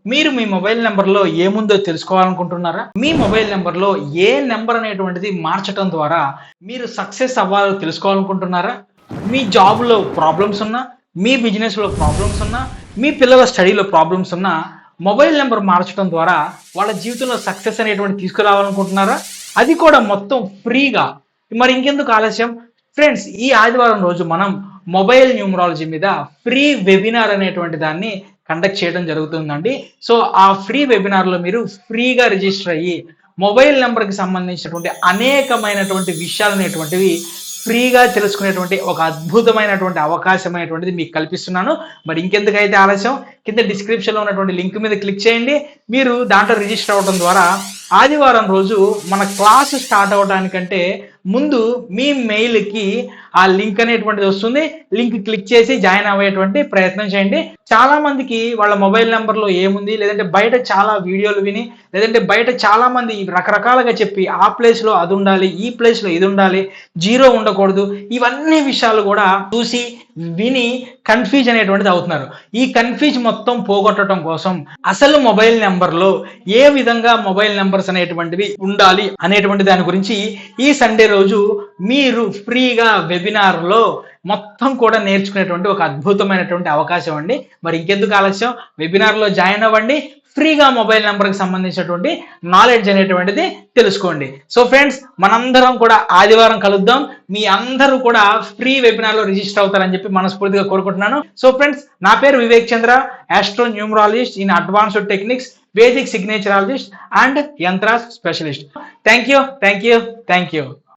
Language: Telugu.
మీరు మీ మొబైల్ నెంబర్లో ఏముందో తెలుసుకోవాలనుకుంటున్నారా? మీ మొబైల్ నెంబర్లో ఏ నెంబర్ అనేటువంటిది మార్చటం ద్వారా మీరు సక్సెస్ అవ్వాలో తెలుసుకోవాలనుకుంటున్నారా? మీ జాబ్‌లో ప్రాబ్లమ్స్ ఉన్నా, మీ బిజినెస్‌లో ప్రాబ్లమ్స్ ఉన్నా, మీ పిల్లల స్టడీలో ప్రాబ్లమ్స్ ఉన్నా, మొబైల్ నెంబర్ మార్చడం ద్వారా వాళ్ళ జీవితంలో సక్సెస్ అనేటువంటిది తీసుకురావాలనుకుంటున్నారా? అది కూడా మొత్తం ఫ్రీగా. మరి ఇంకెందుకు ఆలస్యం? ఫ్రెండ్స్, ఈ ఆదివారం రోజు మనం మొబైల్ న్యూమరాలజీ మీద ఫ్రీ వెబినార్ అనేటువంటి దాన్ని కండక్ట్ చేయడం జరుగుతుందండి. సో ఆ ఫ్రీ వెబినార్లో మీరు ఫ్రీగా రిజిస్టర్ అయ్యి మొబైల్ నెంబర్కి సంబంధించినటువంటి అనేకమైనటువంటి విషయాలు అనేటువంటివి ఫ్రీగా తెలుసుకునేటువంటి ఒక అద్భుతమైనటువంటి అవకాశమైనటువంటిది మీకు కల్పిస్తున్నాను. మరి ఇంకెందుకైతే ఆలస్యం, కింద డిస్క్రిప్షన్లో ఉన్నటువంటి లింక్ మీద క్లిక్ చేయండి. మీరు దాంట్లో రిజిస్టర్ అవ్వడం ద్వారా ఆదివారం రోజు మన క్లాస్ స్టార్ట్ అవ్వడానికంటే ముందు మీ మెయిల్కి ఆ లింక్ అనేటువంటిది వస్తుంది. లింక్ క్లిక్ చేసి జాయిన్ అయ్యేటువంటి ప్రయత్నం చేయండి. చాలా మందికి వాళ్ళ మొబైల్ నెంబర్లో ఏముంది, లేదంటే బయట చాలా వీడియోలు విని, లేదంటే బయట చాలా మంది రకరకాలుగా చెప్పి ఆ ప్లేస్లో అది ఉండాలి, ఈ ప్లేస్లో ఇది ఉండాలి, జీరో ఉండకూడదు, ఇవన్నీ విషయాలు కూడా చూసి విని కన్ఫ్యూజ్ అనేటువంటిది అవుతున్నారు. ఈ కన్ఫ్యూజ్ మొత్తం పోగొట్టడం కోసం అసలు మొబైల్ నెంబర్లో ఏ విధంగా మొబైల్ నెంబర్స్ అనేటువంటివి ఉండాలి అనేటువంటి దాని గురించి ఈ సండే రోజు మీరు ఫ్రీగా వెబినార్లో మొత్తం కూడా నేర్చుకునేటువంటి ఒక అద్భుతమైనటువంటి అవకాశం అండి. మరి ఇంకెందుకు ఆలస్యం, వెబినార్లో జాయిన్ అవ్వండి. ఫ్రీగా మొబైల్ నెంబర్కి సంబంధించినటువంటి నాలెడ్జ్ అనేటువంటిది తెలుసుకోండి. సో ఫ్రెండ్స్, మనందరం కూడా ఆదివారం కలుద్దాం. మీ అందరూ కూడా ఫ్రీ వెబినార్లో రిజిస్టర్ అవుతారని చెప్పి మనస్ఫూర్తిగా కోరుకుంటున్నాను. సో ఫ్రెండ్స్, నా పేరు Vivek Chandra, astro numerologist in advanced techniques, Vedic signatureologist and yantras specialist. Thank you.